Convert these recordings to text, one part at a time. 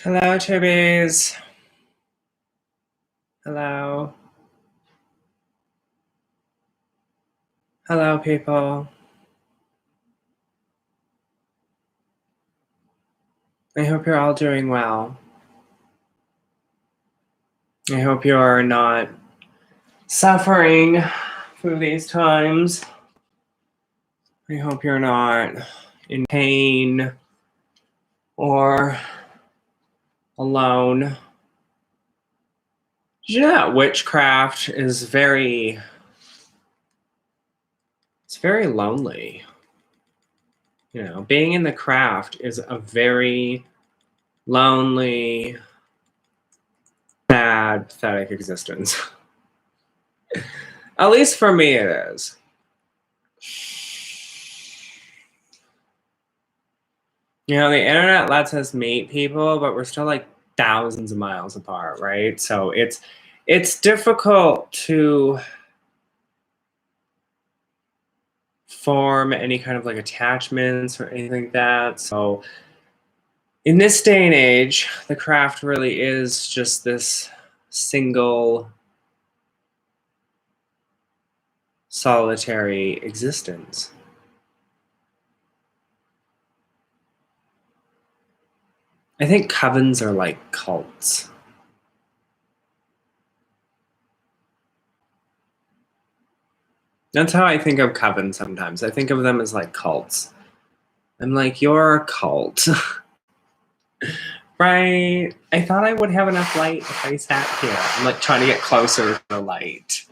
Hello, chibbies. Hello. Hello, people. I hope you're all doing well. I hope you are not suffering through these times. I hope you're not in pain or alone. Did you know that witchcraft is very lonely? You know, being in the craft is a very lonely, sad, pathetic existence. At least for me it is. You know, the internet lets us meet people, but we're still like thousands of miles apart, right? So it's difficult to form any kind of like attachments or anything like that. So in this day and age, the craft really is just this single solitary existence. I think covens are like cults. That's how I think of covens sometimes. I think of them as like cults. I'm like, you're a cult. Right. I thought I would have enough light if I sat here. I'm like trying to get closer to the light.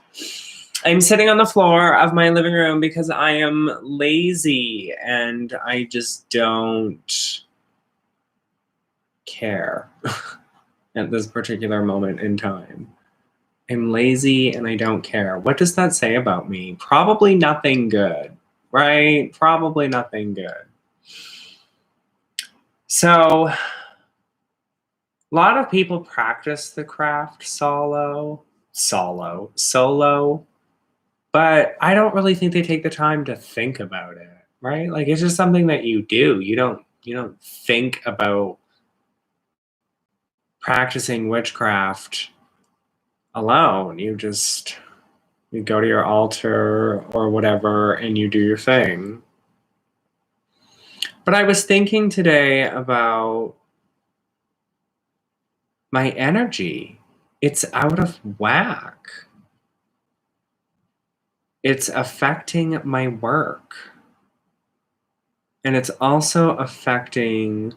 I'm sitting on the floor of my living room because I am lazy and I just don't care at this particular moment in time. I'm lazy and I don't care. What does that say about me? Probably nothing good, right? Probably nothing good. So, a lot of people practice the craft solo, but I don't really think they take the time to think about it, right? Like it's just something that you do. You don't think about practicing witchcraft alone. You go to your altar or whatever and you do your thing. But I was thinking today about my energy. It's out of whack. It's affecting my work. And it's also affecting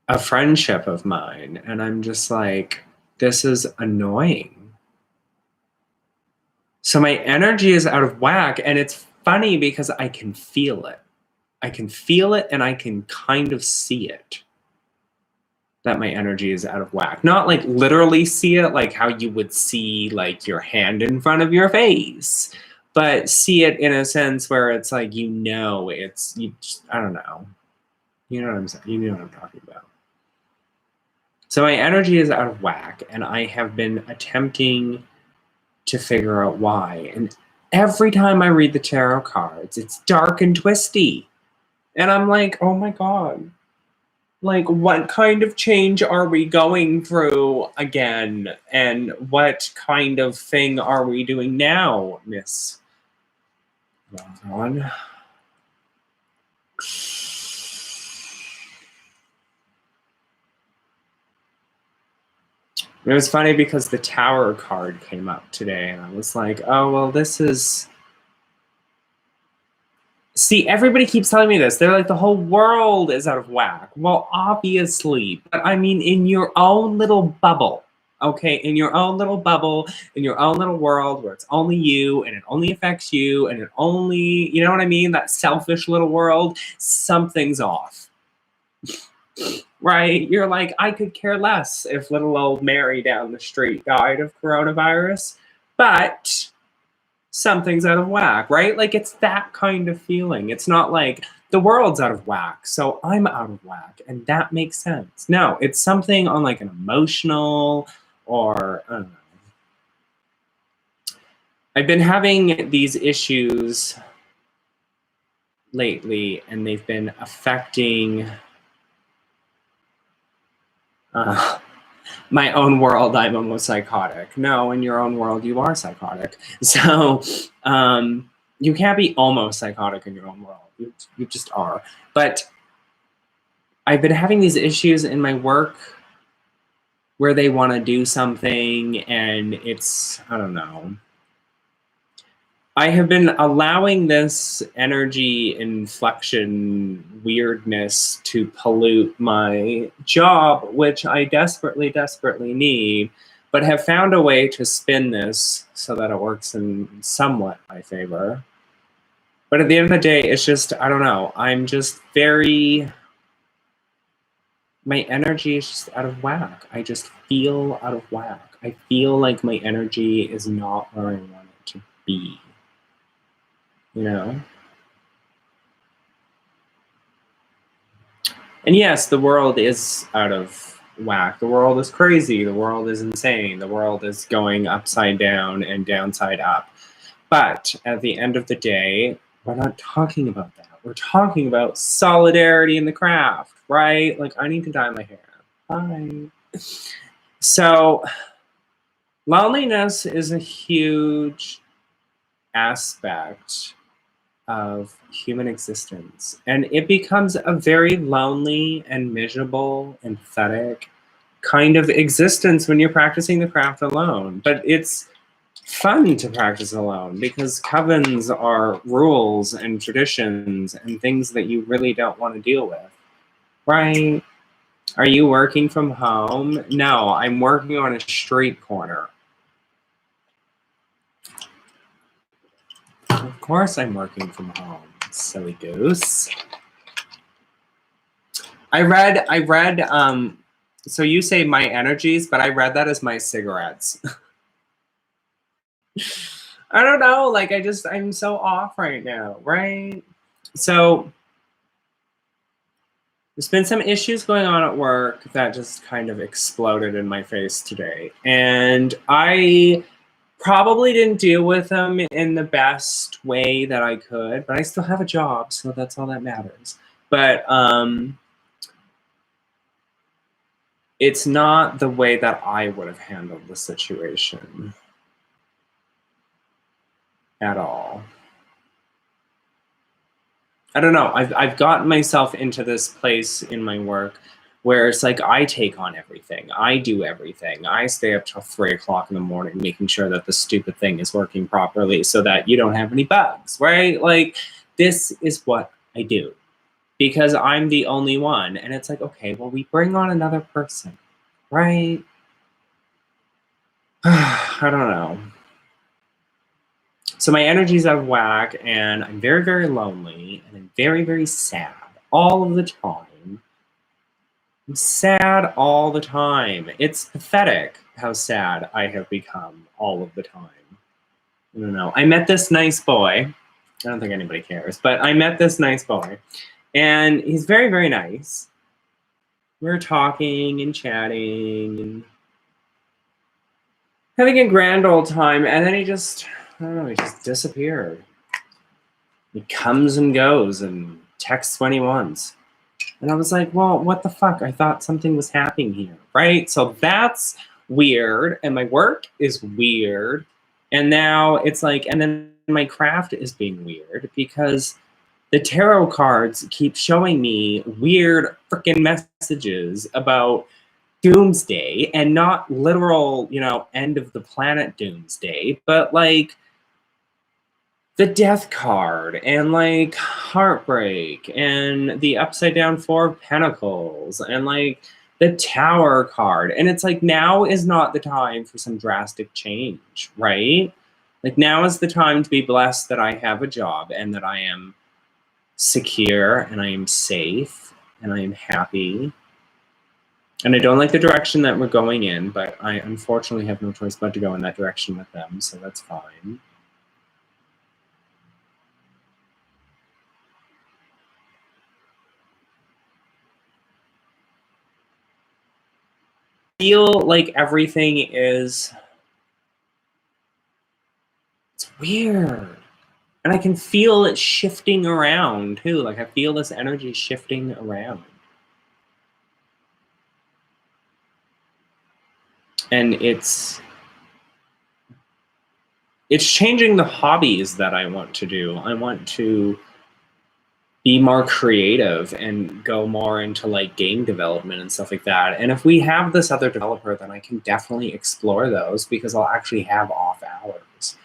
a friendship of mine. And I'm just like, this is annoying. So my energy is out of whack. And it's funny because I can feel it. I can feel it and I can kind of see it. That my energy is out of whack. Not like literally see it, like how you would see like your hand in front of your face, but see it in a sense where it's like, I don't know. You know what I'm saying? You know what I'm talking about. So my energy is out of whack, and I have been attempting to figure out why. And every time I read the tarot cards, it's dark and twisty. And I'm like, oh my God. Like, what kind of change are we going through again? And what kind of thing are we doing now, Miss Ron? It was funny because the Tower card came up today, and I was like, oh, well, this is... See, everybody keeps telling me this. They're like, the whole world is out of whack. Well, obviously. But I mean, in your own little bubble, okay? In your own little bubble, in your own little world where it's only you, and it only affects you, and it only... You know what I mean? That selfish little world. Something's off. Right? You're like, I could care less if little old Mary down the street died of coronavirus, but something's out of whack, right? Like it's that kind of feeling. It's not like the world's out of whack, so I'm out of whack, and that makes sense. No, it's something on like an emotional or I don't know. I've been having these issues lately, and they've been affecting my own world. I'm almost psychotic. No, in your own world, you are psychotic. So you can't be almost psychotic in your own world. You just are. But I've been having these issues in my work where they want to do something and it's, I don't know. I have been allowing this energy inflection weirdness to pollute my job, which I desperately, desperately need, but have found a way to spin this so that it works in somewhat my favor. But at the end of the day, it's just, I don't know, I'm just very, my energy is just out of whack. I just feel out of whack. I feel like my energy is not where I want it to be. You know? And yes, the world is out of whack. The world is crazy. The world is insane. The world is going upside down and downside up. But at the end of the day, we're not talking about that. We're talking about solidarity in the craft, right? Like, I need to dye my hair. Hi. So, loneliness is a huge aspect of human existence, and it becomes a very lonely and miserable and pathetic kind of existence when you're practicing the craft alone. But it's fun to practice alone because covens are rules and traditions and things that you really don't want to deal with, right? Are you working from home? No, I'm working on a street corner. Of course I'm working from home, silly goose. I read, so you say my energies, but I read that as my cigarettes. I don't know, like I'm so off right now, right? So there's been some issues going on at work that just kind of exploded in my face today. And I probably didn't deal with them in the best way that I could, but I still have a job, so that's all that matters. But it's not the way that I would have handled the situation at all. I don't know. I've gotten myself into this place in my work where it's like I take on everything. I do everything. I stay up till 3 o'clock in the morning making sure that the stupid thing is working properly so that you don't have any bugs, right? Like, this is what I do because I'm the only one. And it's like, okay, well, we bring on another person, right? I don't know. So my energy's out of whack, and I'm very, very lonely, and I'm very, very sad all of the time. I'm sad all the time. It's pathetic how sad I have become all of the time. I don't know. I met this nice boy. I don't think anybody cares, but I met this nice boy, and he's very, very nice. We were talking and chatting and having a grand old time, and then he just, I don't know, he just disappeared. He comes and goes and texts when he wants. And I was like, well, what the fuck? I thought something was happening here, right? So that's weird. And my work is weird. And now it's like, and then my craft is being weird because the tarot cards keep showing me weird freaking messages about doomsday, and not literal, end of the planet doomsday, but like the death card and like heartbreak and the upside down 4 of pentacles and like the tower card. And it's like, now is not the time for some drastic change, right? Like, now is the time to be blessed that I have a job and that I am secure and I am safe and I am happy. And I don't like the direction that we're going in, but I unfortunately have no choice but to go in that direction with them, so that's fine. I feel like everything is, it's weird. And I can feel it shifting around too. Like I feel this energy shifting around. And it's changing the hobbies that I want to do. I want to be more creative and go more into like game development and stuff like that. And if we have this other developer, then I can definitely explore those because I'll actually have off hours.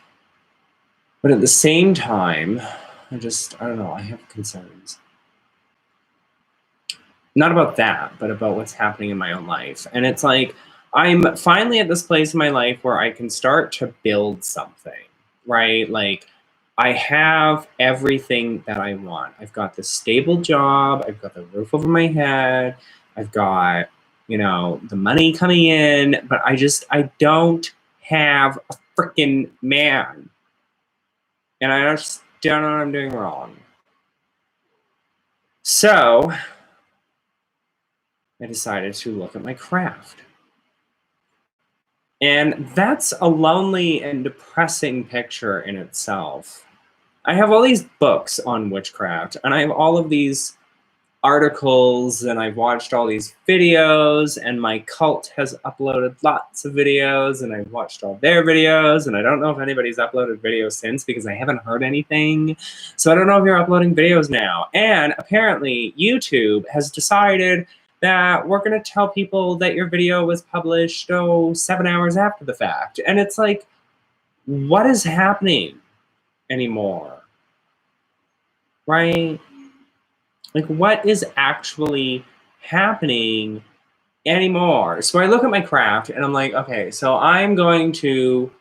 But at the same time, I don't know, I have concerns. Not about that, but about what's happening in my own life. And it's like, I'm finally at this place in my life where I can start to build something, right? Like, I have everything that I want. I've got this stable job. I've got the roof over my head. I've got, the money coming in, but I don't have a freaking man. And I just don't know what I'm doing wrong. So I decided to look at my craft. And that's a lonely and depressing picture in itself. I have all these books on witchcraft, and I have all of these articles, and I've watched all these videos, and my cult has uploaded lots of videos, and I've watched all their videos, and I don't know if anybody's uploaded videos since because I haven't heard anything. So I don't know if you're uploading videos now. And apparently YouTube has decided that we're going to tell people that your video was published 7 hours after the fact. And it's like, what is happening anymore? Right? Like, what is actually happening anymore? So I look at my craft and I'm like, okay, so I'm going to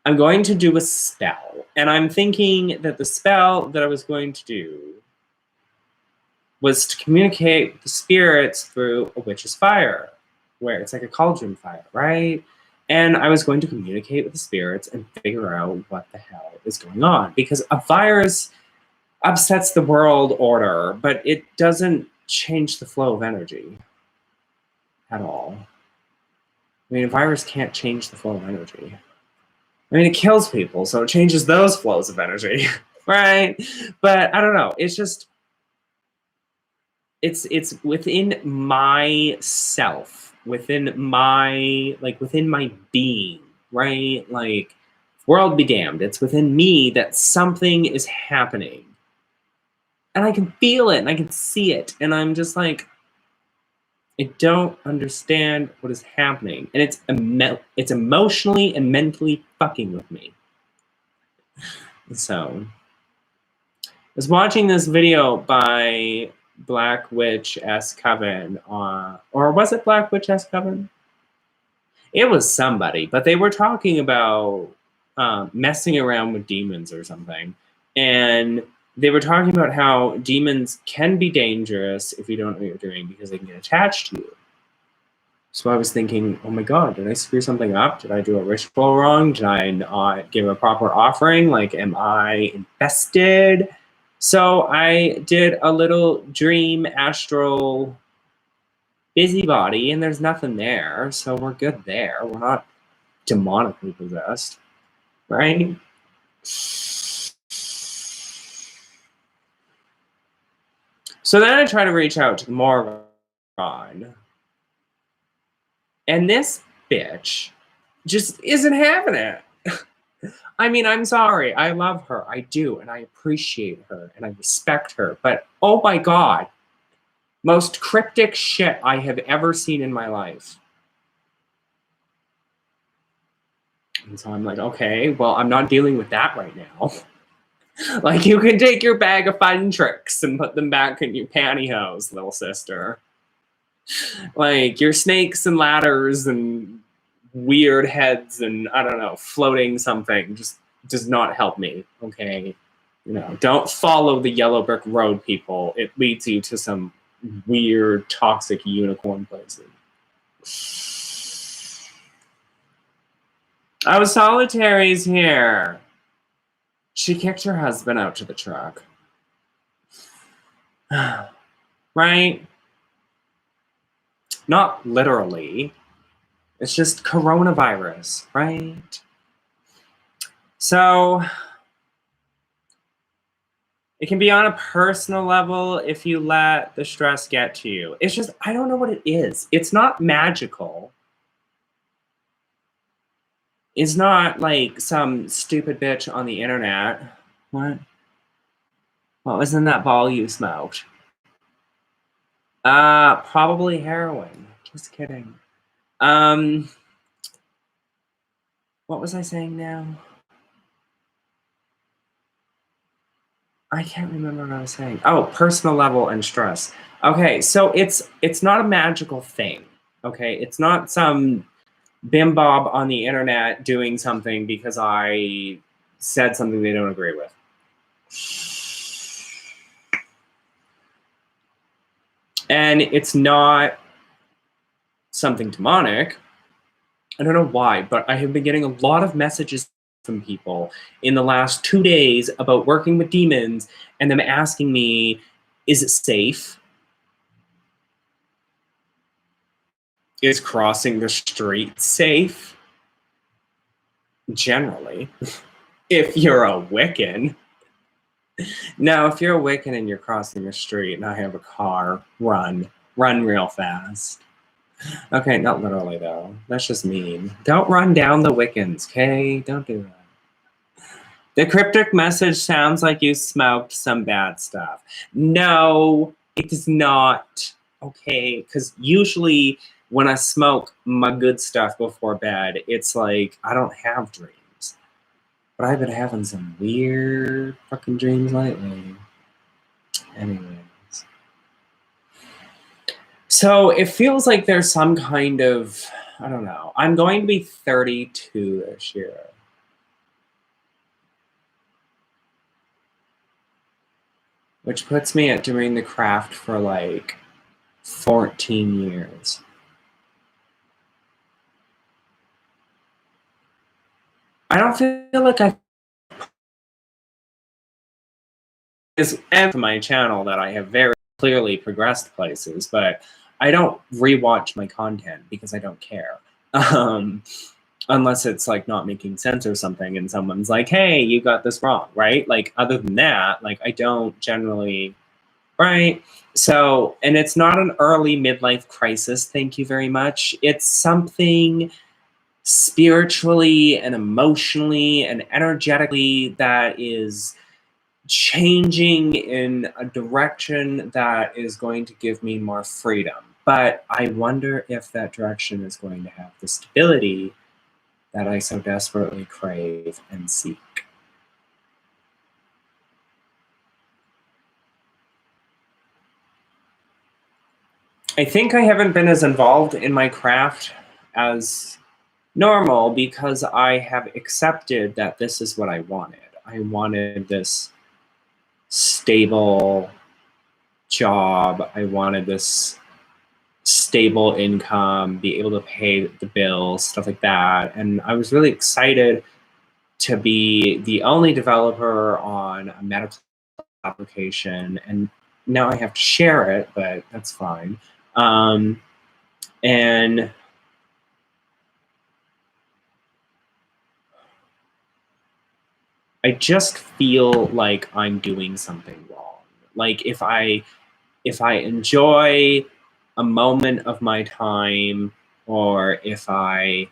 do a spell. And I'm thinking that the spell that I was going to do was to communicate with the spirits through a witch's fire, where it's like a cauldron fire, right? And I was going to communicate with the spirits and figure out what the hell is going on. Because a virus upsets the world order, but it doesn't change the flow of energy at all. I mean, a virus can't change the flow of energy. I mean, it kills people, so it changes those flows of energy, right? But I don't know. It's just, it's within myself, within my being, right? Like, world be damned. It's within me that something is happening. And I can feel it and I can see it. And I'm just like, I don't understand what is happening. And it's emotionally and mentally fucking with me. So I was watching this video by Black Witch S. Coven, or was it Black Witch S. Coven? It was somebody, but they were talking about messing around with demons or something. And they were talking about how demons can be dangerous if you don't know what you're doing because they can get attached to you. So I was thinking, oh my God, did I screw something up? Did I do a ritual wrong? Did I not give a proper offering? Like, am I infested? So I did a little dream astral busybody, and there's nothing there. So we're good there. We're not demonically possessed, right? So then I try to reach out to the Morgon. And this bitch just isn't having it. I mean, I'm sorry. I love her. I do. And I appreciate her. And I respect her. But, oh my God. Most cryptic shit I have ever seen in my life. And so I'm like, okay, well, I'm not dealing with that right now. Like, you can take your bag of fun tricks and put them back in your pantyhose, little sister. Like, your snakes and ladders and weird heads and, I don't know, floating something just does not help me, okay? Don't follow the yellow brick road, people. It leads you to some weird, toxic unicorn places. Oh, Solitary's here. She kicked her husband out to the truck. Right? Not literally. It's just coronavirus, right? So It can be on a personal level if you let the stress get to you. It's just, I don't know what it is. It's not magical. It's not like some stupid bitch on the internet. What? What was in that ball you smoked? Probably heroin. Just kidding. What was I saying now? I can't remember what I was saying. Oh, personal level and stress. Okay, so it's not a magical thing. Okay, it's not some bim bob on the internet doing something because I said something they don't agree with. And it's not something demonic. I don't know why, but I have been getting a lot of messages from people in the last 2 days about working with demons and them asking me, is it safe? Is crossing the street safe? Generally, if you're a Wiccan. Now, if you're a Wiccan and you're crossing the street and I have a car, run real fast. Okay, not literally though. That's just mean. Don't run down the Wiccans, okay? Don't do that. The cryptic message sounds like you smoked some bad stuff. No, it does not. Okay, because usually when I smoke my good stuff before bed, it's like I don't have dreams. But I've been having some weird fucking dreams lately. Anyways. So it feels like there's some kind of, I don't know. I'm going to be 32 this year. Which puts me at doing the craft for like 14 years. I don't feel like I is and my channel that I have very clearly progressed places, but I don't rewatch my content because I don't care. Unless it's like not making sense or something and someone's like, hey, you got this wrong, right? Like other than that, like I don't generally, right? So, and it's not an early midlife crisis, thank you very much. It's something spiritually and emotionally and energetically that is changing in a direction that is going to give me more freedom. But I wonder if that direction is going to have the stability that I so desperately crave and seek. I think I haven't been as involved in my craft as normal because I have accepted that this is what I wanted. I wanted this stable job. I wanted this stable income, be able to pay the bills, stuff like that. And I was really excited to be the only developer on a medical application. And now I have to share it, but that's fine. And I just feel like I'm doing something wrong. Like if I enjoy a moment of my time, or if I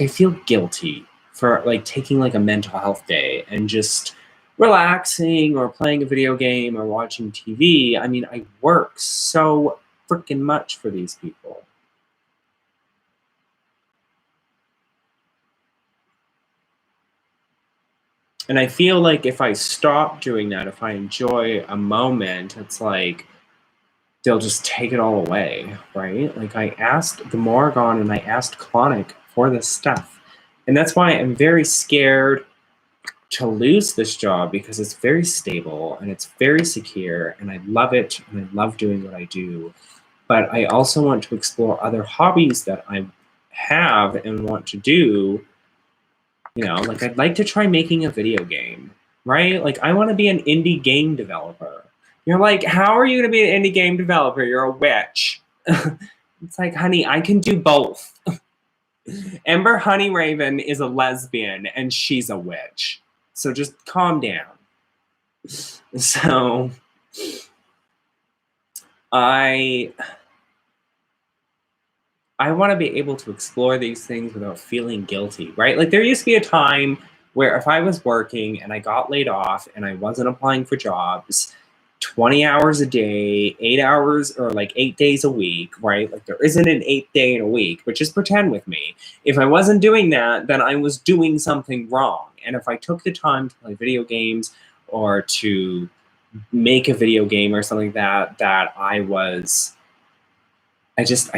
feel guilty for like taking like a mental health day and just relaxing or playing a video game or watching TV. I mean, I work so freaking much for these people. And I feel like if I stop doing that, if I enjoy a moment, it's like they'll just take it all away, right? Like I asked the Morrigan and I asked Clonic for this stuff. And that's why I'm very scared to lose this job, because it's very stable and it's very secure and I love it and I love doing what I do. But I also want to explore other hobbies that I have and want to do. You know, like I'd like to try making a video game, right? Like I want to be an indie game developer. You're like, how are you going to be an indie game developer? You're a witch. It's like, honey, I can do both. Ember Honeyraven is a lesbian and she's a witch. So just calm down. So I want to be able to explore these things without feeling guilty, right? Like there used to be a time where if I was working and I got laid off and I wasn't applying for jobs 20 hours a day, 8 hours or like 8 days a week, right? Like there isn't an 8 day in a week, but just pretend with me. If I wasn't doing that, then I was doing something wrong. And if I took the time to play video games or to make a video game or something like that, I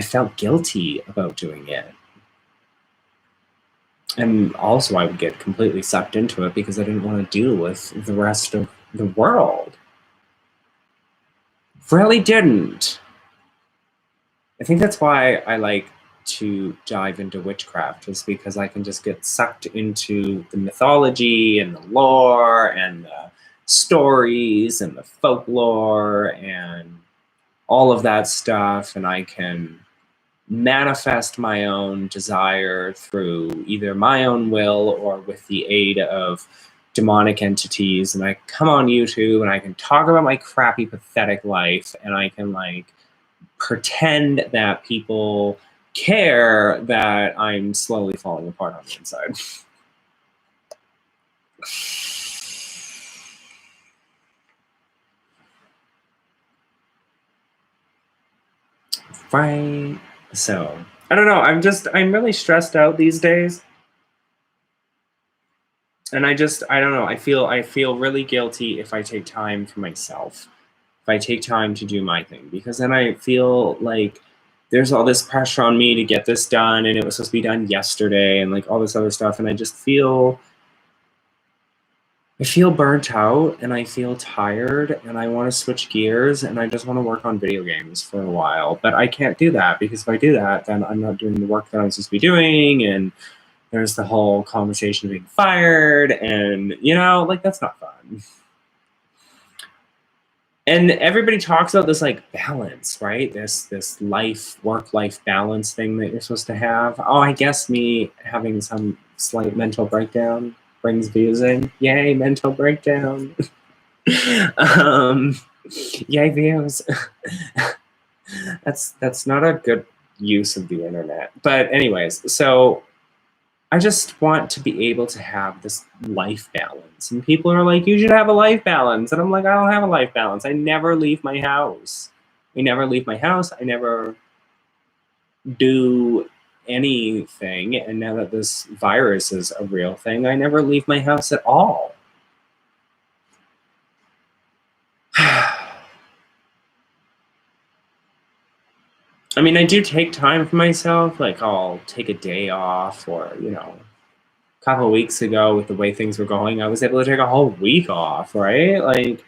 felt guilty about doing it. And also I would get completely sucked into it because I didn't want to deal with the rest of the world. Really didn't. I think that's why I like to dive into witchcraft, is because I can just get sucked into the mythology and the lore and the stories and the folklore and all of that stuff, and I can manifest my own desire through either my own will or with the aid of demonic entities. And I come on YouTube and I can talk about my crappy, pathetic life, and I can like pretend that people care that I'm slowly falling apart on the inside. Right. So I don't know. I'm really stressed out these days. And I don't know. I feel really guilty if I take time for myself. If I take time to do my thing, because then I feel like there's all this pressure on me to get this done, and it was supposed to be done yesterday, and like all this other stuff, and I feel burnt out, and I feel tired, and I want to switch gears, and I just want to work on video games for a while. But I can't do that, because if I do that, then I'm not doing the work that I'm supposed to be doing, and there's the whole conversation of being fired, and like that's not fun. And everybody talks about this like balance, right? This work-life balance thing that you're supposed to have. Oh, I guess me having some slight mental breakdown brings views in. Yay, mental breakdown. Yay, views. That's not a good use of the internet. But anyways, so I just want to be able to have this life balance. And people are like, you should have a life balance. And I'm like, I don't have a life balance. I never leave my house. I never leave my house. I never do anything. And now that this virus is a real thing, I never leave my house at all. I mean, I do take time for myself. Like I'll take a day off, or, a couple of weeks ago with the way things were going, I was able to take a whole week off, right? Like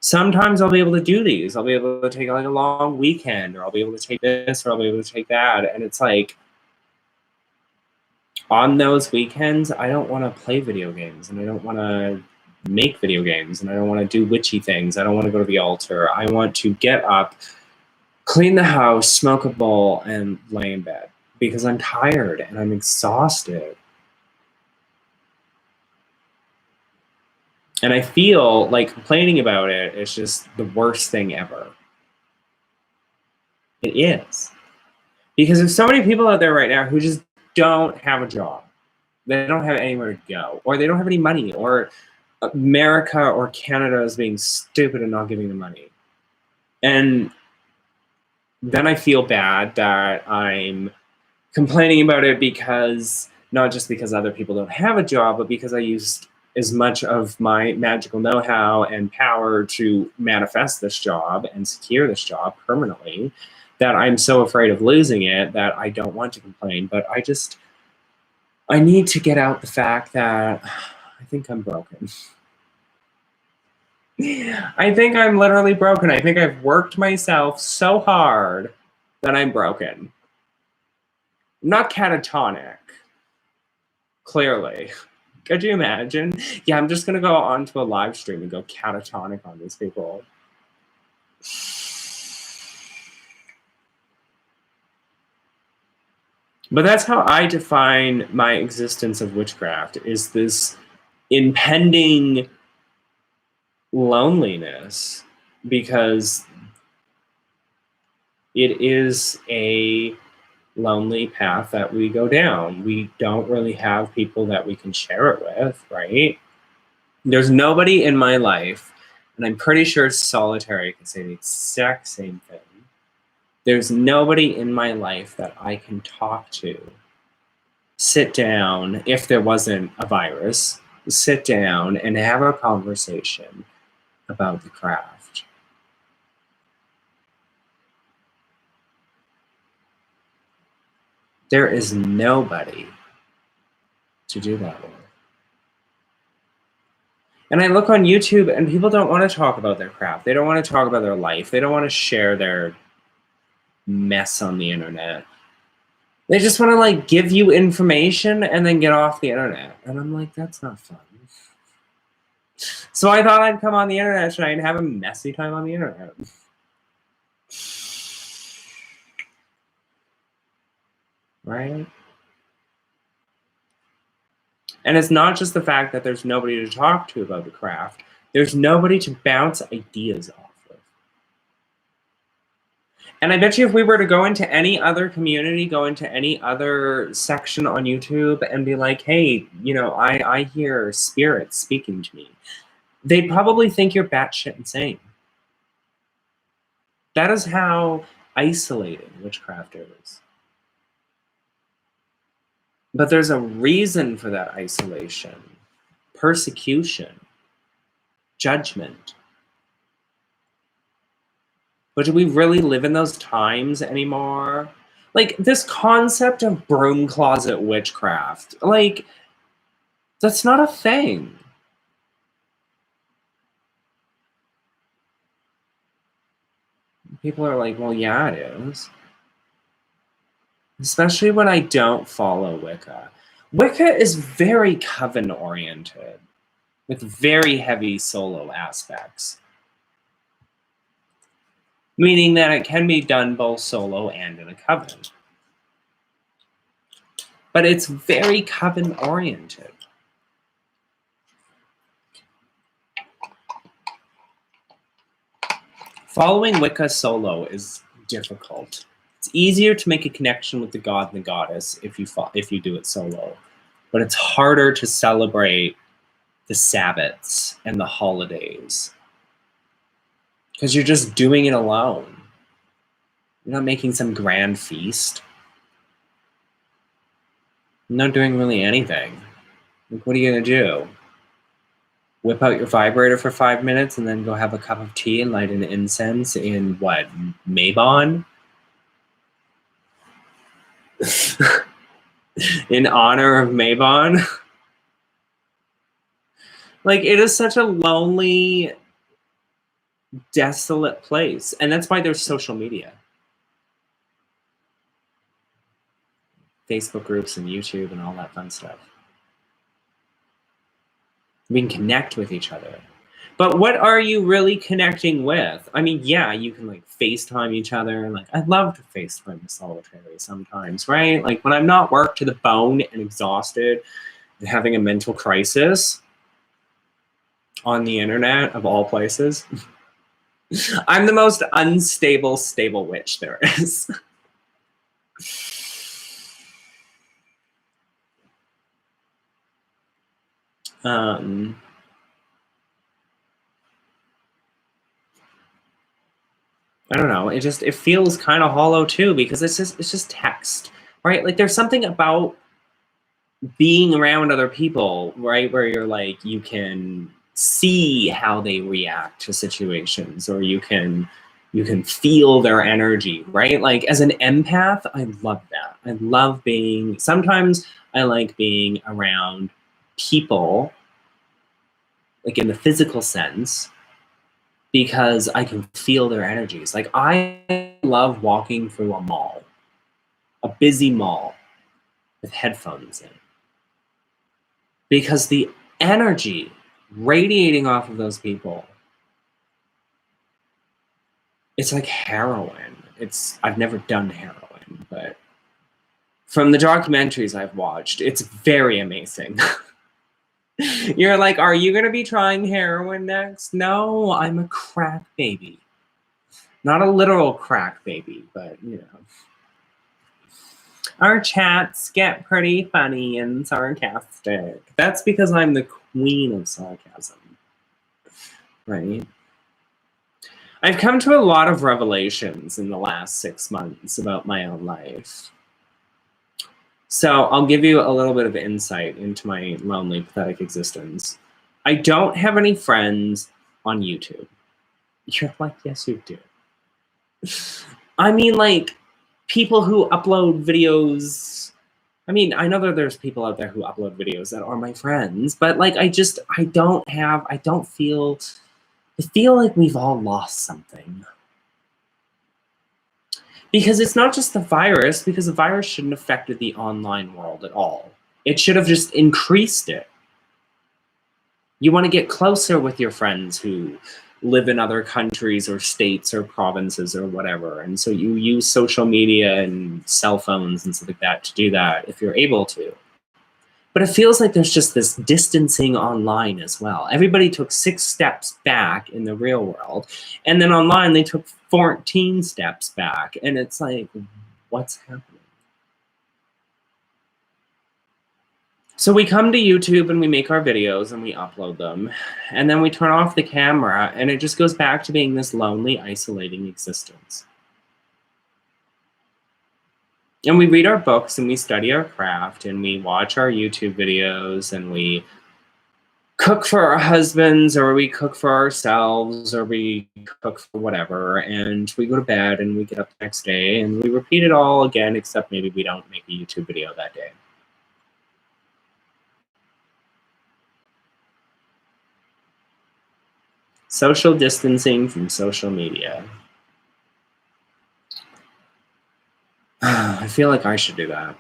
sometimes I'll be able to do these. I'll be able to take like a long weekend, or I'll be able to take this, or I'll be able to take that. And it's like on those weekends, I don't want to play video games, and I don't want to make video games, and I don't want to do witchy things. I don't want to go to the altar. I want to get up, clean the house, smoke a bowl, and lay in bed because I'm tired and I'm exhausted. And I feel like complaining about it is just the worst thing ever. It is. Because there's so many people out there right now who just don't have a job. They don't have anywhere to go, or they don't have any money, or America or Canada is being stupid and not giving them money. And then I feel bad that I'm complaining about it, because not just because other people don't have a job, but because I used as much of my magical know-how and power to manifest this job and secure this job permanently, that I'm so afraid of losing it that I don't want to complain. But I need to get out the fact that I think I'm broken. I think I'm literally broken. I think I've worked myself so hard that I'm broken. I'm not catatonic, clearly. Could you imagine? Yeah, I'm just going to go onto a live stream and go catatonic on these people. But that's how I define my existence of witchcraft, is this impending loneliness, because it is a lonely path that we go down. We don't really have people that we can share it with, right? There's nobody in my life, and I'm pretty sure Solitary can say the exact same thing. There's nobody in my life that I can talk to, sit down, if there wasn't a virus, sit down and have a conversation about the craft. There is nobody to do that with. And I look on YouTube and people don't want to talk about their craft. They don't want to talk about their life. They don't want to share their mess on the internet. They just want to like give you information and then get off the internet. And I'm like, that's not fun. So I thought I'd come on the internet tonight and have a messy time on the internet. Right? And it's not just the fact that there's nobody to talk to about the craft. There's nobody to bounce ideas off of. And I bet you if we were to go into any other community, go into any other section on YouTube and be like, hey, you know, I hear spirits speaking to me, they'd probably think you're batshit insane. That is how isolating witchcraft is. But there's a reason for that isolation: persecution, judgment. But do we really live in those times anymore? Like, this concept of broom closet witchcraft, like, that's not a thing. People are like, well, yeah, it is. Especially when I don't follow Wicca. Wicca is very coven-oriented, with very heavy solo aspects. Meaning that it can be done both solo and in a coven. But it's very coven-oriented. Following Wicca solo is difficult. It's easier to make a connection with the god and the goddess if you do it solo. But it's harder to celebrate the Sabbats and the holidays, because you're just doing it alone. You're not making some grand feast. You're not doing really anything. Like, what are you gonna do? Whip out your vibrator for 5 minutes and then go have a cup of tea and light an incense in what, Mabon? In honor of Mabon? Like, it is such a lonely, desolate place. And that's why there's social media. Facebook groups and YouTube and all that fun stuff. We can connect with each other. But what are you really connecting with? I mean, yeah, you can like FaceTime each other. Like, I love to FaceTime the Solitary sometimes, right? Like when I'm not worked to the bone and exhausted and having a mental crisis on the internet of all places. I'm the most unstable, stable witch there is. I don't know. It feels kind of hollow too, because it's just text, right? Like there's something about being around other people, right, where you're like, you can see how they react to situations, or you can feel their energy, right? Like as an empath, I love that. I love being, sometimes I like being around people, like in the physical sense, because I can feel their energies. Like I love walking through a mall, a busy mall with headphones in, because the energy radiating off of those people, it's like heroin. I've never done heroin, but from the documentaries I've watched, it's very amazing. You're like, are you going to be trying heroin next? No, I'm a crack baby. Not a literal crack baby, but you know. Our chats get pretty funny and sarcastic. That's because I'm the queen of sarcasm, right? I've come to a lot of revelations in the last 6 months about my own life. So I'll give you a little bit of insight into my lonely, pathetic existence. I don't have any friends on YouTube. You're like, yes, you do. I mean, like, people who upload videos. I mean, I know that there's people out there who upload videos that are my friends, but like, I feel like we've all lost something. Because it's not just the virus, because the virus shouldn't have affected the online world at all. It should have just increased it. You want to get closer with your friends who live in other countries or states or provinces or whatever. And so you use social media and cell phones and stuff like that to do that if you're able to. But it feels like there's just this distancing online as well. Everybody took 6 steps back in the real world. And then online, they took 14 steps back. And it's like, what's happening? So we come to YouTube and we make our videos and we upload them. And then we turn off the camera and it just goes back to being this lonely, isolating existence. And we read our books and we study our craft and we watch our YouTube videos and we cook for our husbands or we cook for ourselves or we cook for whatever. And we go to bed and we get up the next day and we repeat it all again, except maybe we don't make a YouTube video that day. Social distancing from social media. I feel like I should do that.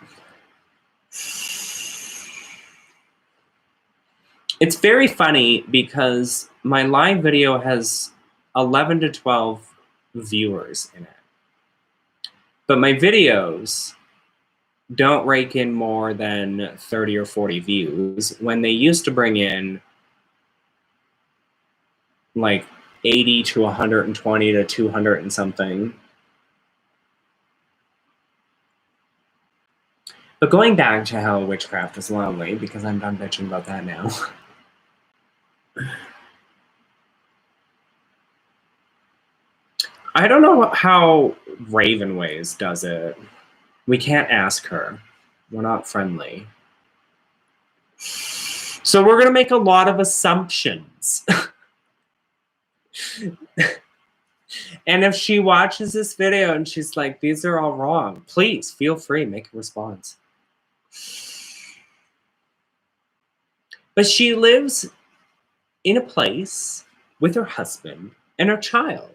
It's very funny because my live video has 11 to 12 viewers in it. But my videos don't rake in more than 30 or 40 views when they used to bring in like 80 to 120 to 200 and something. But going back to how witchcraft is lonely, because I'm done bitching about that now. I don't know how Ravenways does it. We can't ask her. We're not friendly. So we're going to make a lot of assumptions. And if she watches this video and she's like, these are all wrong, please feel free, make a response. But she lives in a place with her husband and her child.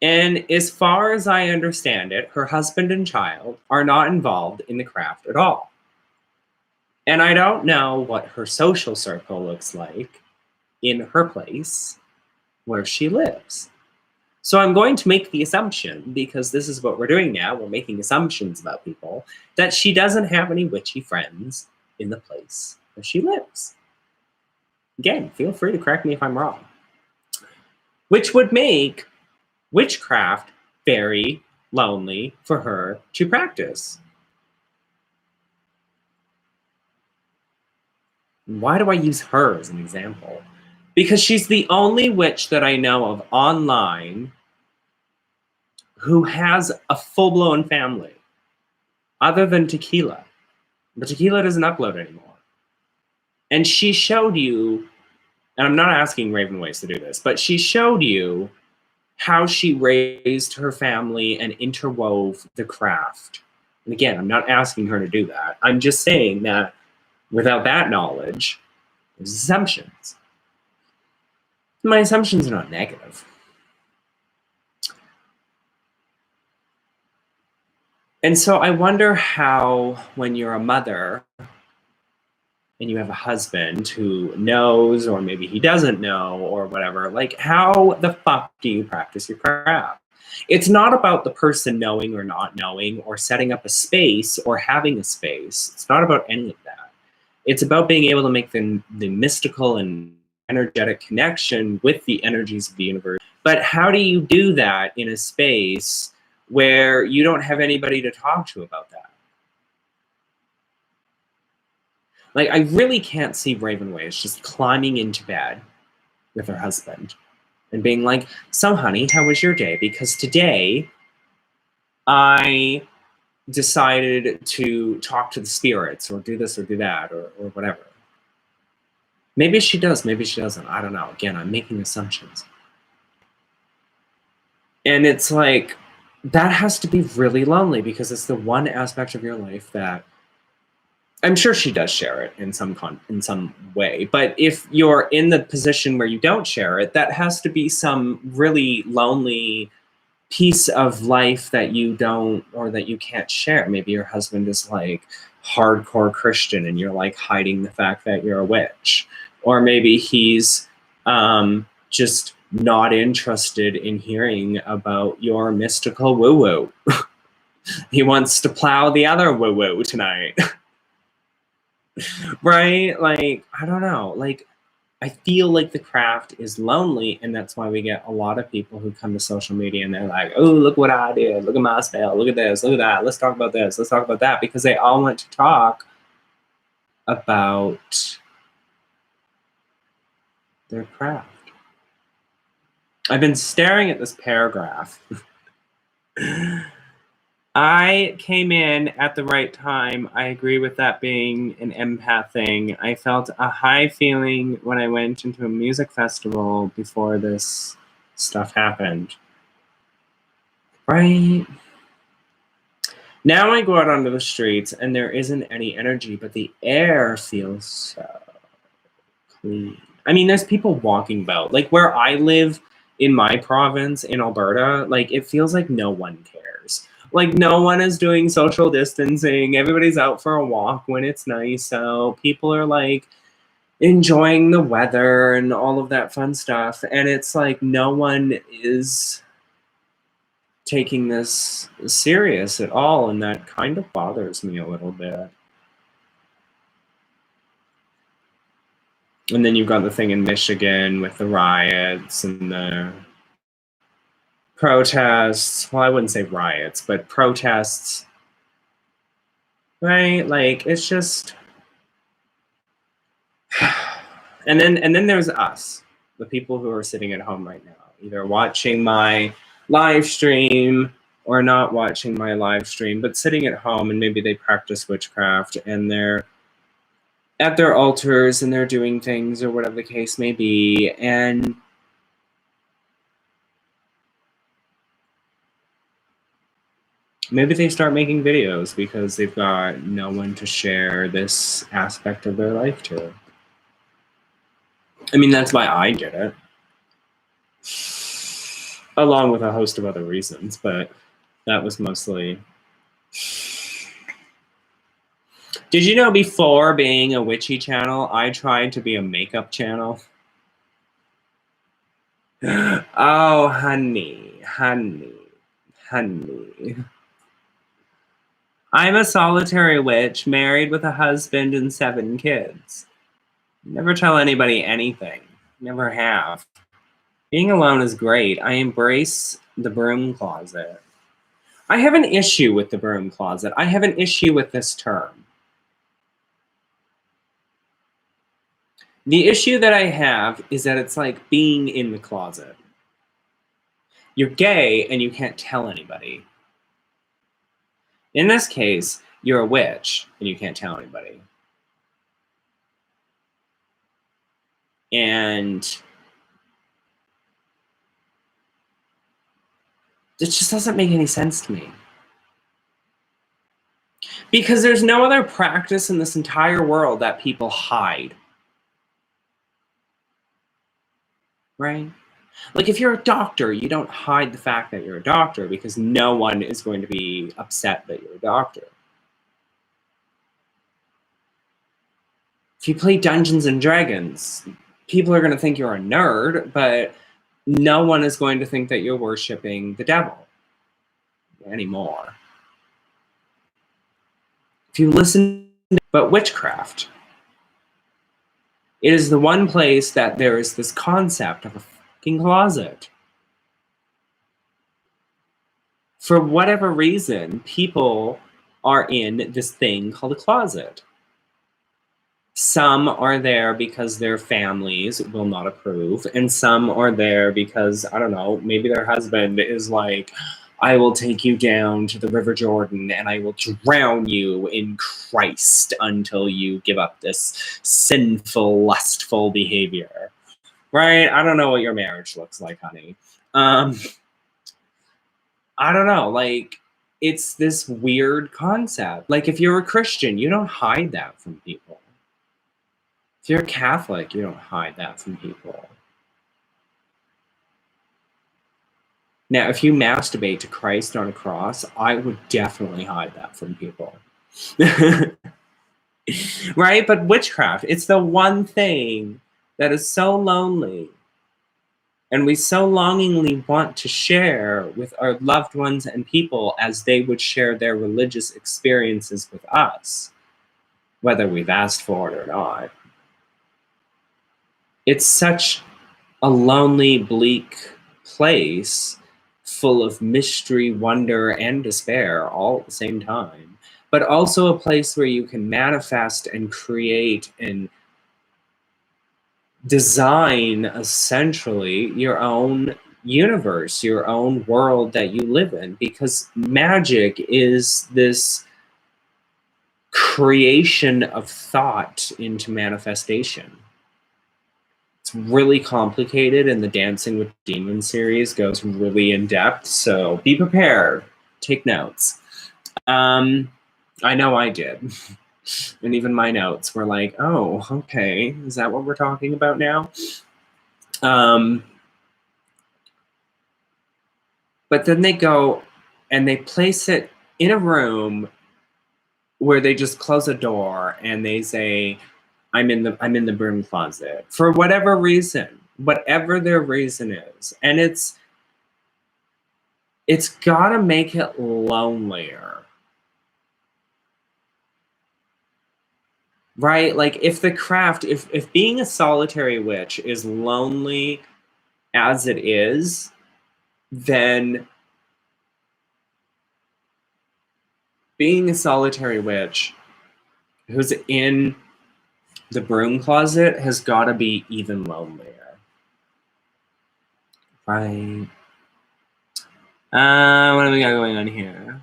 And as far as I understand it, her husband and child are not involved in the craft at all. And I don't know what her social circle looks like in her place where she lives. So I'm going to make the assumption, because this is what we're doing now, we're making assumptions about people, that she doesn't have any witchy friends in the place where she lives. Again, feel free to correct me if I'm wrong. Which would make witchcraft very lonely for her to practice. Why do I use her as an example? Because she's the only witch that I know of online who has a full-blown family, other than Tequila. But Tequila doesn't upload anymore. And she showed you, and I'm not asking Ravenways to do this, but she showed you how she raised her family and interwove the craft. And again, I'm not asking her to do that. I'm just saying that without that knowledge, there's assumptions. My assumptions are not negative. And so I wonder how, when you're a mother and you have a husband who knows, or maybe he doesn't know, or whatever, like, how the fuck do you practice your craft? It's not about the person knowing or not knowing, or setting up a space or having a space. It's not about any of that. It's about being able to make the mystical and energetic connection with the energies of the universe. But how do you do that in a space where you don't have anybody to talk to about that? Like, I really can't see Ravenways just climbing into bed with her husband and being like, so honey, how was your day? Because today I decided to talk to the spirits or do this or do that or whatever. Maybe she does, maybe she doesn't. I don't know. Again, I'm making assumptions. And it's like, that has to be really lonely because it's the one aspect of your life that I'm sure she does share it in some way. But if you're in the position where you don't share it, that has to be some really lonely piece of life that you don't, or that you can't share. Maybe your husband is like hardcore Christian and you're like hiding the fact that you're a witch. Or maybe he's just not interested in hearing about your mystical woo-woo. He wants to plow the other woo-woo tonight. Right? Like, I don't know. Like, I feel like the craft is lonely, and that's why we get a lot of people who come to social media and they're like, oh, look what I did. Look at my spell. Look at this. Look at that. Let's talk about this. Let's talk about that. Because they all want to talk about their craft. I've been staring at this paragraph. I came in at the right time. I agree with that being an empath thing. I felt a high feeling when I went into a music festival before this stuff happened. Right? Now I go out onto the streets and there isn't any energy, but the air feels so clean. I mean, there's people walking about. Like where I live in my province in Alberta, like it feels like no one cares. Like no one is doing social distancing. Everybody's out for a walk when it's nice. So people are like enjoying the weather and all of that fun stuff. And it's like no one is taking this serious at all. And that kind of bothers me a little bit. And then you've got the thing in Michigan with the riots and the protests. Well, I wouldn't say riots, but protests. Right? Like it's just and then there's us, the people who are sitting at home right now, either watching my live stream or not watching my live stream, but sitting at home and maybe they practice witchcraft and they're at their altars and they're doing things or whatever the case may be. And maybe they start making videos because they've got no one to share this aspect of their life to. I mean, that's why I did it. Along with a host of other reasons, but that was mostly... Did you know before being a witchy channel, I tried to be a makeup channel? Oh, honey. I'm a solitary witch, married with a husband and 7 kids. Never tell anybody anything. Never have. Being alone is great. I embrace the broom closet. I have an issue with the broom closet. I have an issue with this term. The issue that I have is that it's like being in the closet. You're gay and you can't tell anybody. In this case, you're a witch and you can't tell anybody. And it just doesn't make any sense to me. Because there's no other practice in this entire world that people hide. Right? Like if you're a doctor, you don't hide the fact that you're a doctor because no one is going to be upset that you're a doctor. If you play Dungeons and Dragons, people are going to think you're a nerd, but no one is going to think that you're worshiping the devil anymore. If you listen, but witchcraft, It is the one place that there is this concept of a fucking closet. For whatever reason, people are in this thing called a closet. Some are there because their families will not approve, and some are there because, I don't know, maybe their husband is like, I will take you down to the River Jordan and I will drown you in Christ until you give up this sinful, lustful behavior. Right? I don't know what your marriage looks like, honey. I don't know. Like, it's this weird concept. Like, if you're a Christian, you don't hide that from people. If you're Catholic, you don't hide that from people. Now, if you masturbate to Christ on a cross, I would definitely hide that from people. Right? But witchcraft, it's the one thing that is so lonely. And we so longingly want to share with our loved ones and people as they would share their religious experiences with us, whether we've asked for it or not. It's such a lonely, bleak place full of mystery, wonder, and despair all at the same time, but also a place where you can manifest and create and design essentially your own universe, your own world that you live in, because magic is this creation of thought into manifestation. It's really complicated, and the Dancing with Demons series goes really in depth, so be prepared. Take notes. I know I did. And even my notes were like, oh, okay, is that what we're talking about now? But then they go and they place it in a room where they just close a door and they say, I'm in the broom closet for whatever reason, whatever their reason is. And it's gotta make it lonelier. Right? Like if the craft, if being a solitary witch is lonely as it is, then being a solitary witch who's in the broom closet has got to be even lonelier. Right. What do we got going on here?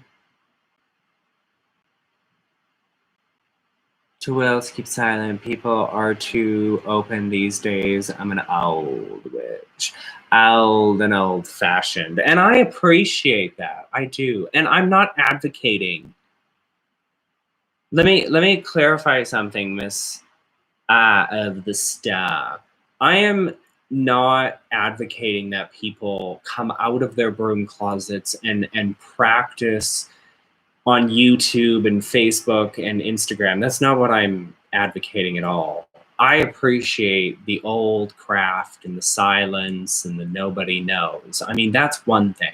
To wills keep silent. People are too open these days. I'm an old witch. Old and old-fashioned. And I appreciate that. I do. And I'm not advocating. Let me clarify something, Miss of the Star. I am not advocating that people come out of their broom closets and practice on YouTube and Facebook and Instagram. That's not what I'm advocating at all. I appreciate the old craft and the silence and the nobody knows. I mean, that's one thing.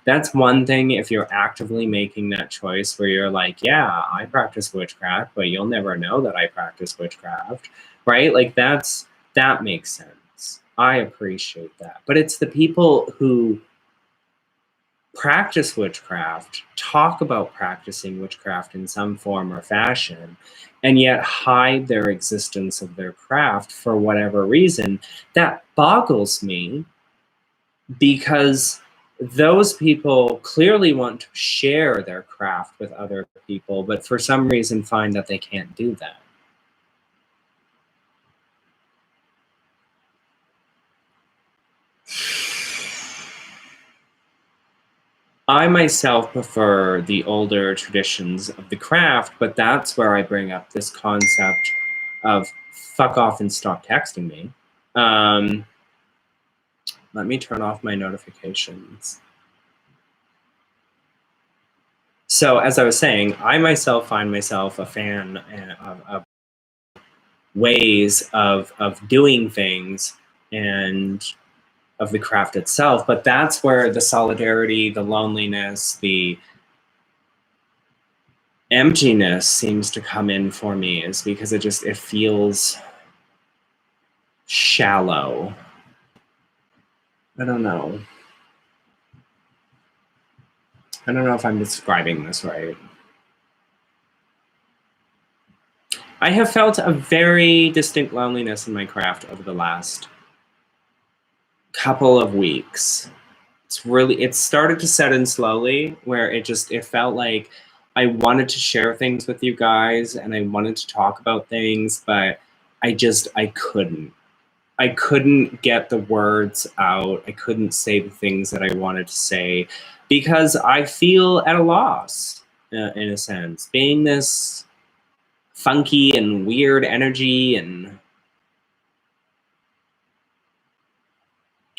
That's one thing if you're actively making that choice where you're like, yeah, I practice witchcraft, but you'll never know that I practice witchcraft, right? Like that makes sense. I appreciate that. But it's the people who practice witchcraft, talk about practicing witchcraft in some form or fashion, and yet hide their existence of their craft for whatever reason, that boggles me, because those people clearly want to share their craft with other people, but for some reason find that they can't do that. I myself prefer the older traditions of the craft, but that's where I bring up this concept of fuck off and stop texting me. Let me turn off my notifications. So as I was saying, I myself find myself a fan of ways of doing things and of the craft itself, but that's where the solidarity, the loneliness, the emptiness seems to come in for me, is because it feels shallow. I don't know. I don't know if I'm describing this right. I have felt a very distinct loneliness in my craft over the last couple of weeks. It's started to set in slowly, where it felt like I wanted to share things with you guys and I wanted to talk about things, but I couldn't. I couldn't get the words out. I couldn't say the things that I wanted to say because I feel at a loss, in a sense. Being this funky and weird energy, and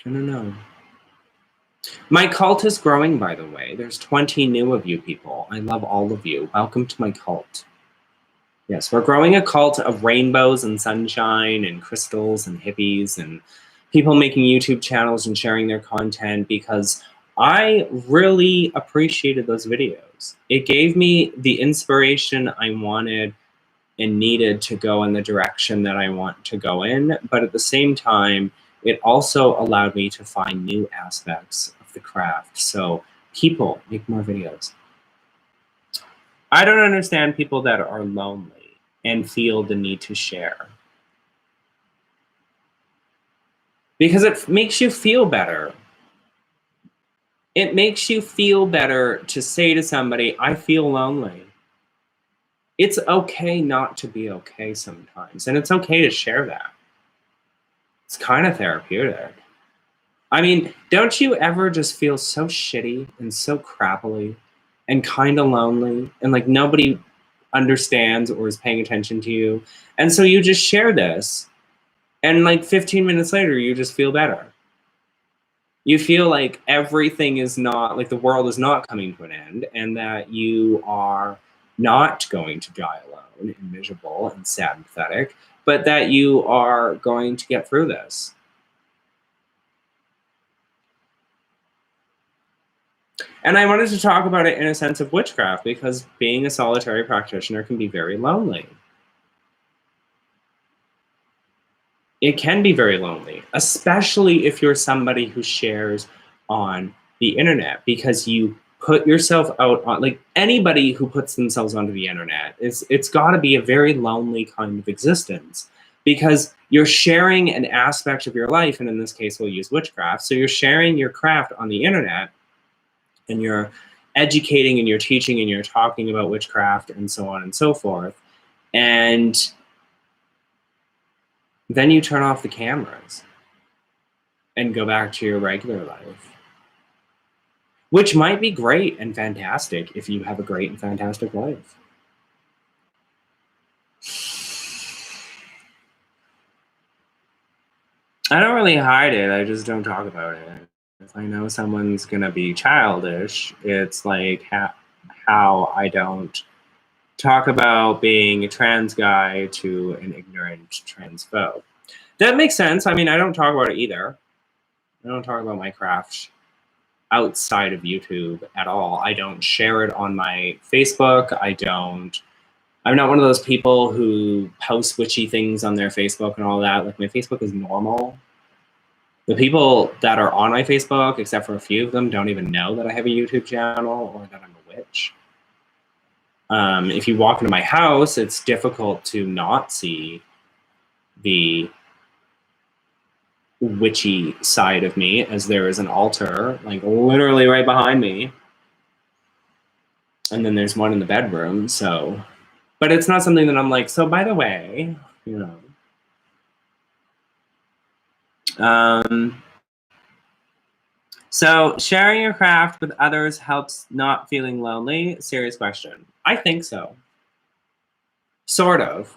I don't know. My cult is growing, by the way. There's 20 new of you people. I love all of you. Welcome to my cult. Yes, we're growing a cult of rainbows and sunshine and crystals and hippies and people making YouTube channels and sharing their content, because I really appreciated those videos. It gave me the inspiration I wanted and needed to go in the direction that I want to go in. But at the same time, it also allowed me to find new aspects of the craft. So people, make more videos. I don't understand people that are lonely and feel the need to share, because it makes you feel better. It makes you feel better to say to somebody, I feel lonely. It's okay not to be okay sometimes, and it's okay to share that. It's kind of therapeutic. I mean, don't you ever just feel so shitty and so crappily and kind of lonely, and like nobody understands or is paying attention to you? And so you just share this, and like 15 minutes later, you just feel better. You feel like everything is not, like the world is not coming to an end, and that you are not going to die alone and miserable and sad and pathetic, but that you are going to get through this. And I wanted to talk about it in a sense of witchcraft, because being a solitary practitioner can be very lonely. It can be very lonely, especially if you're somebody who shares on the internet, because you put yourself out on, like anybody who puts themselves onto the internet, it's got to be a very lonely kind of existence, because you're sharing an aspect of your life, and in this case we'll use witchcraft. So you're sharing your craft on the internet, and you're educating and you're teaching and you're talking about witchcraft and so on and so forth, and then you turn off the cameras and go back to your regular life, which might be great and fantastic if you have a great and fantastic life. I don't really hide it. I just don't talk about it. If I know someone's going to be childish, it's like how I don't talk about being a trans guy to an ignorant transphobe. That makes sense. I mean, I don't talk about it either. I don't talk about my craft outside of YouTube at all. I don't share it on my Facebook. I'm not one of those people who post witchy things on their Facebook and all that. Like, my Facebook is normal. The people that are on my Facebook, except for a few of them, don't even know that I have a YouTube channel or that I'm a witch. If you walk into my house, it's difficult to not see the witchy side of me, as there is an altar like literally right behind me, and then there's one in the bedroom. So, but it's not something that I'm like, so by the way, you know. So sharing your craft with others helps not feeling lonely? Serious question. I think so. Sort of.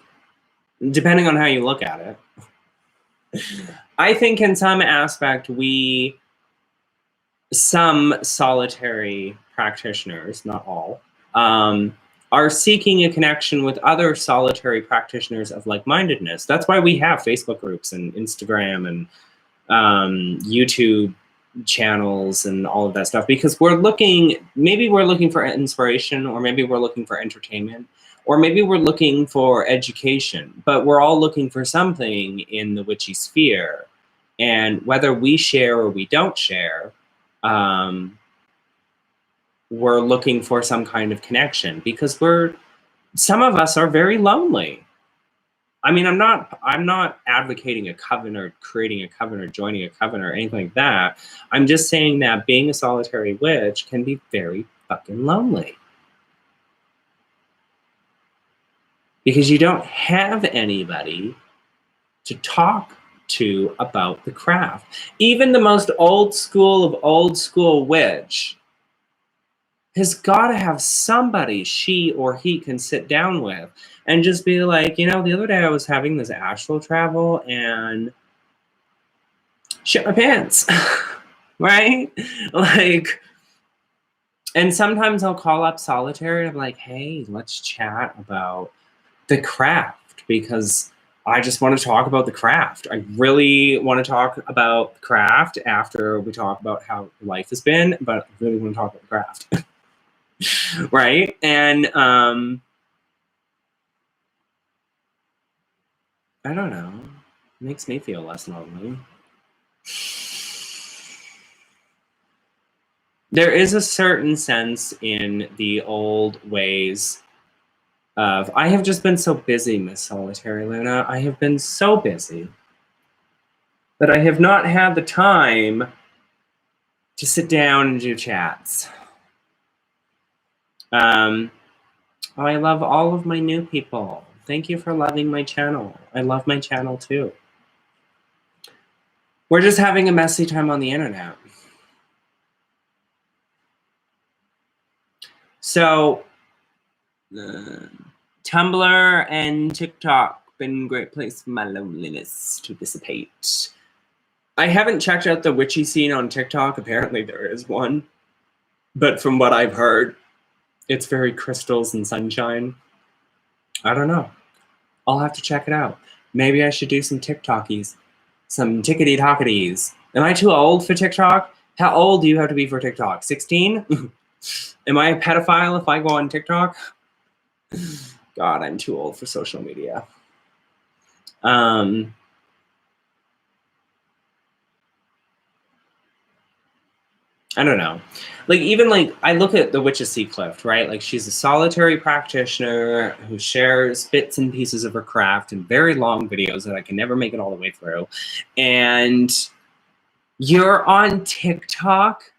Depending on how you look at it. I think in some aspect some solitary practitioners, not all, are seeking a connection with other solitary practitioners of like-mindedness. That's why we have Facebook groups and Instagram and YouTube channels and all of that stuff, because maybe we're looking for inspiration, or maybe we're looking for entertainment, Or maybe we're looking for education, but we're all looking for something in the witchy sphere. And whether we share or we don't share, we're looking for some kind of connection, because some of us are very lonely. I mean, I'm not advocating a coven or creating a coven or joining a coven or anything like that. I'm just saying that being a solitary witch can be very fucking lonely. Because you don't have anybody to talk to about the craft. Even the most old school of old school witch has got to have somebody she or he can sit down with and just be like, the other day I was having this astral travel and shit my pants, right? Like, and sometimes I'll call up Solitary and I'm like, hey, let's chat about the craft, because I just want to talk about the craft. I really want to talk about the craft after we talk about how life has been, but I really want to talk about the craft. Right? And I don't know. It makes me feel less lonely. There is a certain sense in the old ways of, I have just been so busy, Miss Solitary Luna. I have been so busy that I have not had the time to sit down and do chats. I love all of my new people. Thank you for loving my channel. I love my channel too. We're just having a messy time on the internet. So, Tumblr and TikTok been a great place for my loneliness to dissipate. I haven't checked out the witchy scene on TikTok. Apparently there is one. But from what I've heard, it's very crystals and sunshine. I don't know. I'll have to check it out. Maybe I should do some TikTokies. Some tickety-tocketies. Am I too old for TikTok? How old do you have to be for TikTok? 16? Am I a pedophile if I go on TikTok? God, I'm too old for social media. I don't know. Like, even like, I look at the Witch of Seacliff, right? Like, she's a solitary practitioner who shares bits and pieces of her craft in very long videos that I can never make it all the way through. And you're on TikTok?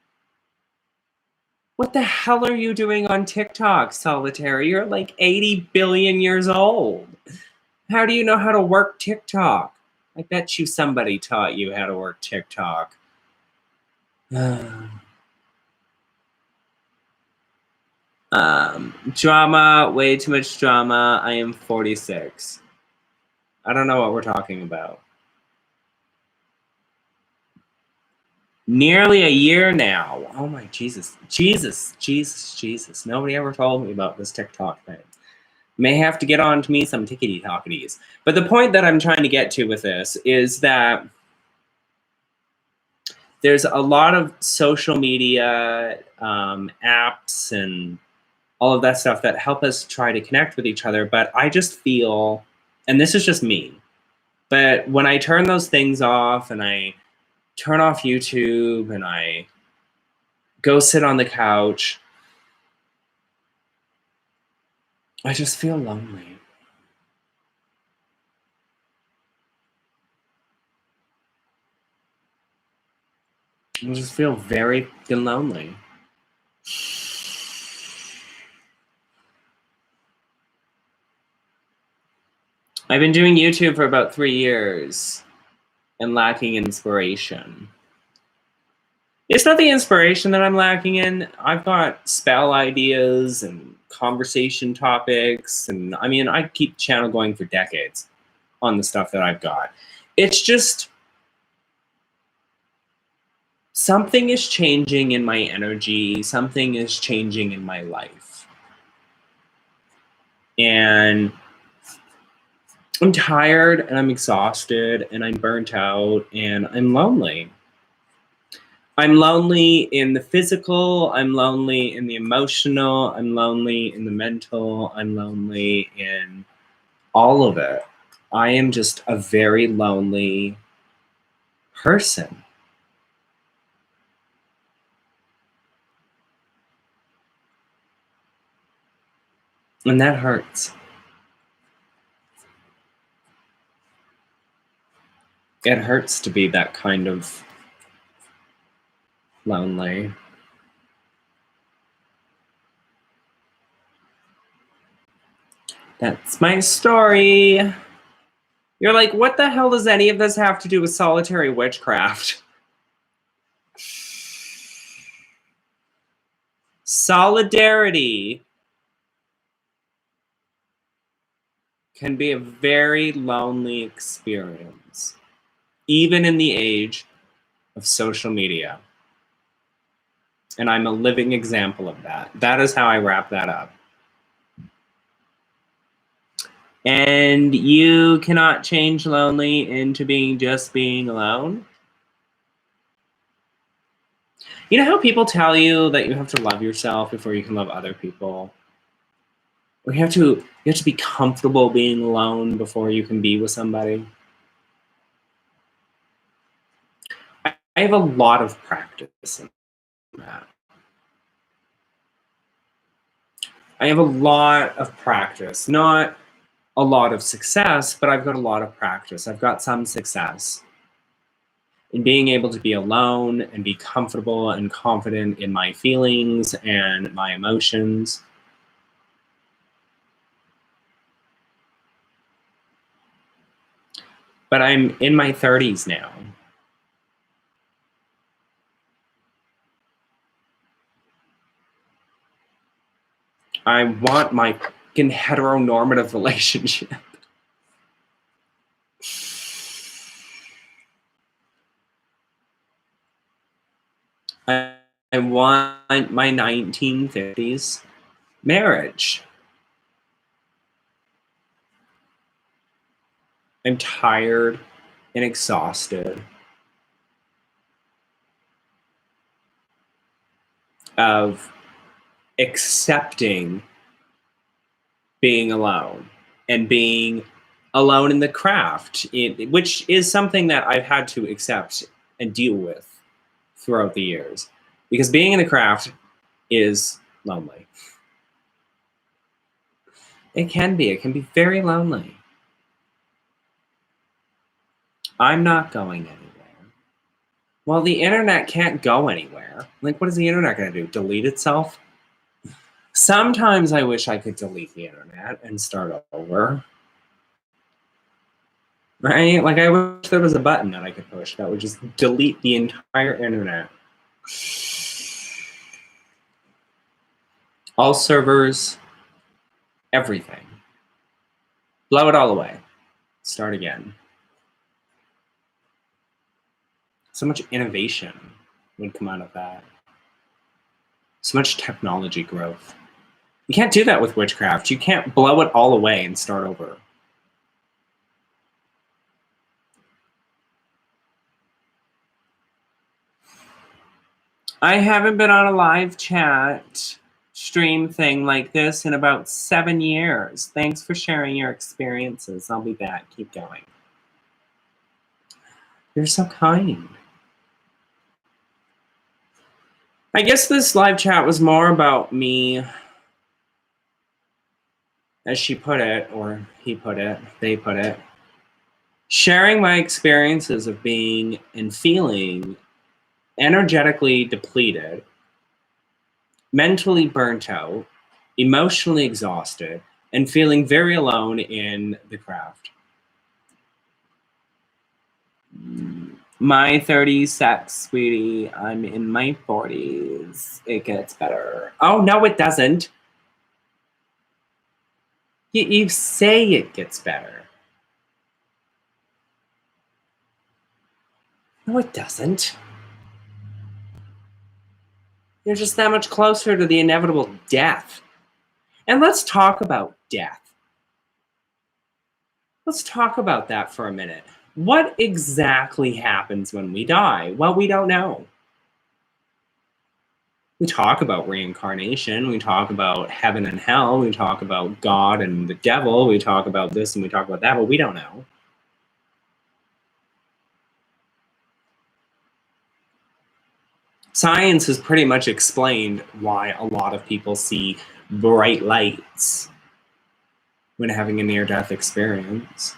What the hell are you doing on TikTok, Solitary? You're like 80 billion years old. How do you know how to work TikTok? I bet you somebody taught you how to work TikTok. Drama, way too much drama. I am 46. I don't know what we're talking about. Nearly a year now. Oh my Jesus. Jesus. Nobody ever told me about this TikTok thing. May have to get on to me some tickety-tocketies. But the point that I'm trying to get to with this is that there's a lot of social media apps and all of that stuff that help us try to connect with each other. But I just feel, and this is just me, but when I turn those things off and I turn off YouTube and I go sit on the couch, I just feel lonely. I just feel very fucking lonely. I've been doing YouTube for about 3 years and lacking inspiration. It's not the inspiration that I'm lacking in. I've got spell ideas and conversation topics. And I mean, I keep the channel going for decades on the stuff that I've got. It's just something is changing in my energy. Something is changing in my life. And I'm tired and I'm exhausted and I'm burnt out and I'm lonely. I'm lonely in the physical, I'm lonely in the emotional, I'm lonely in the mental, I'm lonely in all of it. I am just a very lonely person. And that hurts. It hurts to be that kind of lonely. That's my story. You're like, what the hell does any of this have to do with solitary witchcraft? Solidarity can be a very lonely experience, even in the age of social media. And I'm a living example of that. That is how I wrap that up. And you cannot change lonely into being just being alone. You know how people tell you that you have to love yourself before you can love other people? Or you have to be comfortable being alone before you can be with somebody? I have a lot of practice in that. I have a lot of practice, not a lot of success, but I've got a lot of practice. I've got some success in being able to be alone and be comfortable and confident in my feelings and my emotions. But I'm in my 30s now. I want my fucking heteronormative relationship. I want my 1950s marriage. I'm tired and exhausted of accepting being alone and being alone in the craft, which is something that I've had to accept and deal with throughout the years. Because being in the craft is lonely. It can be very lonely. I'm not going anywhere. Well, the internet can't go anywhere. Like, what is the internet going to do? Delete itself? Sometimes I wish I could delete the internet and start over. Right? Like, I wish there was a button that I could push that would just delete the entire internet. All servers, everything. Blow it all away. Start again. So much innovation would come out of that. So much technology growth. You can't do that with witchcraft. You can't blow it all away and start over. I haven't been on a live chat stream thing like this in about 7 years. Thanks for sharing your experiences. I'll be back. Keep going. You're so kind. I guess this live chat was more about me, as she put it, or he put it, they put it, sharing my experiences of being and feeling energetically depleted, mentally burnt out, emotionally exhausted, and feeling very alone in the craft. My 30s sex, sweetie. I'm in my 40s. It gets better. Oh, no, it doesn't. You say it gets better. No, it doesn't. You're just that much closer to the inevitable death. And let's talk about death. Let's talk about that for a minute. What exactly happens when we die? Well, we don't know. We talk about reincarnation, we talk about heaven and hell, we talk about God and the devil, we talk about this and we talk about that, but we don't know. Science has pretty much explained why a lot of people see bright lights when having a near-death experience.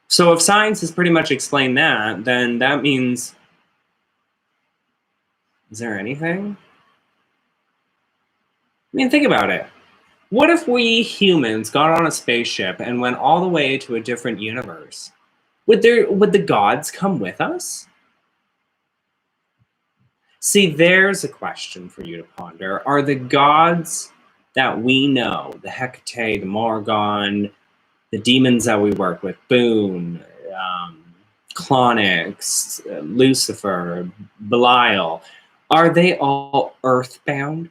So if science has pretty much explained that, then that means, is there anything? I mean, think about it. What if we humans got on a spaceship and went all the way to a different universe? Would the gods come with us? See, there's a question for you to ponder. Are the gods that we know, the Hecate, the Morgon, the demons that we work with, Boone, Clonix, Lucifer, Belial, are they all earthbound?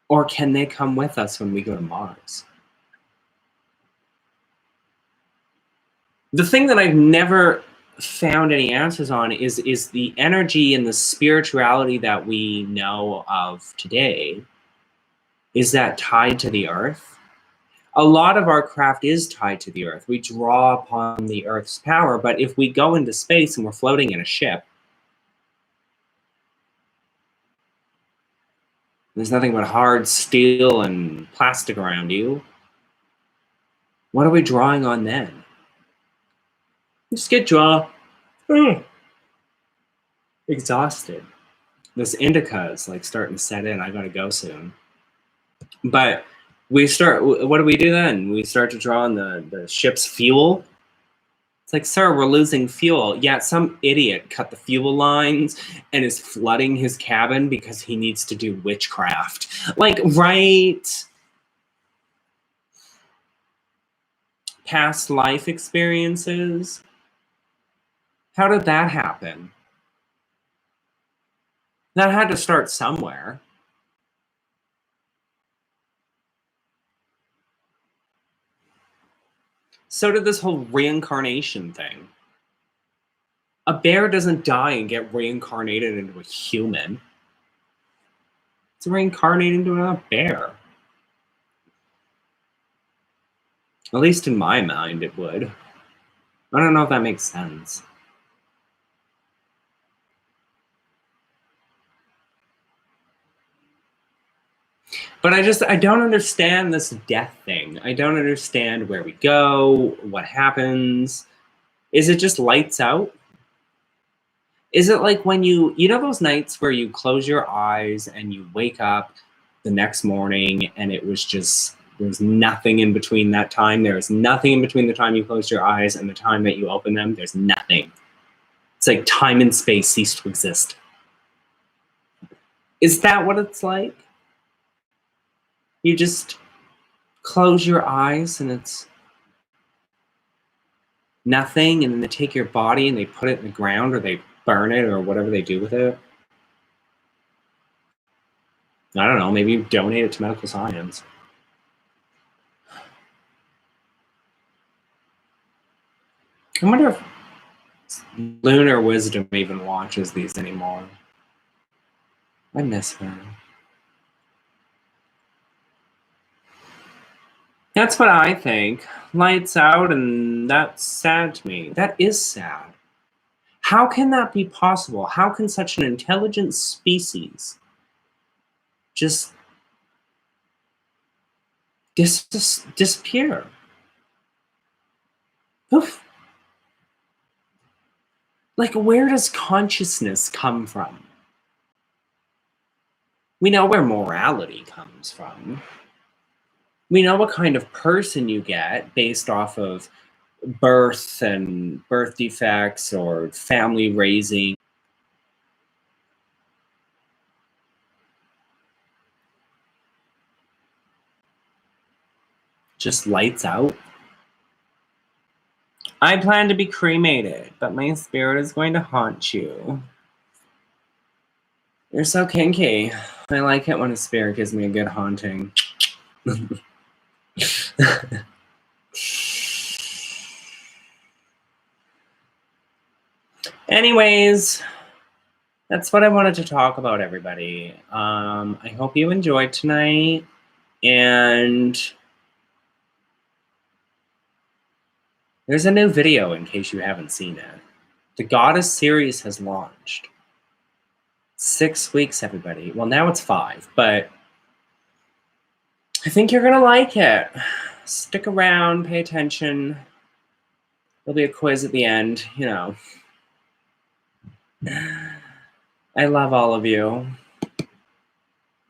Or can they come with us when we go to Mars? The thing that I've never found any answers on is the energy and the spirituality that we know of today. Is that tied to the earth? A lot of our craft is tied to the earth. We draw upon the earth's power, but if we go into space and we're floating in a ship, there's nothing but hard steel and plastic around you. What are we drawing on then? Just get exhausted. This indica is like starting to set in. I gotta go soon. But what do we do then? We start to draw on the ship's fuel. It's like, sir, we're losing fuel. Yeah, some idiot cut the fuel lines and is flooding his cabin because he needs to do witchcraft. Like, right? Past life experiences. How did that happen? That had to start somewhere. So did this whole reincarnation thing. A bear doesn't die and get reincarnated into a human. It's reincarnated into a bear. At least in my mind, it would. I don't know if that makes sense. But I don't understand this death thing. I don't understand where we go, what happens. Is it just lights out? Is it like when you know those nights where you close your eyes and you wake up the next morning and it was just, there's nothing in between that time. There's nothing in between the time you closed your eyes and the time that you open them. There's nothing. It's like time and space cease to exist. Is that what it's like? You just close your eyes and it's nothing, and then they take your body and they put it in the ground or they burn it or whatever they do with it. I don't know, maybe you donate it to medical science. I wonder if Lunar Wisdom even watches these anymore. I miss her. That's what I think. Lights out, and that's sad to me. That is sad. How can that be possible? How can such an intelligent species just disappear? Poof. Like, where does consciousness come from? We know where morality comes from. We know what kind of person you get based off of birth and birth defects or family raising. Just lights out. I plan to be cremated, but my spirit is going to haunt you. You're so kinky. I like it when a spirit gives me a good haunting. Anyways, That's what I wanted to talk about, everybody. I hope you enjoyed tonight. And there's a new video in case you haven't seen it. The Goddess series has launched. 6 weeks, everybody. Well, now it's 5, but I think you're going to like it. Stick around, pay attention. There'll be a quiz at the end, you know. I love all of you.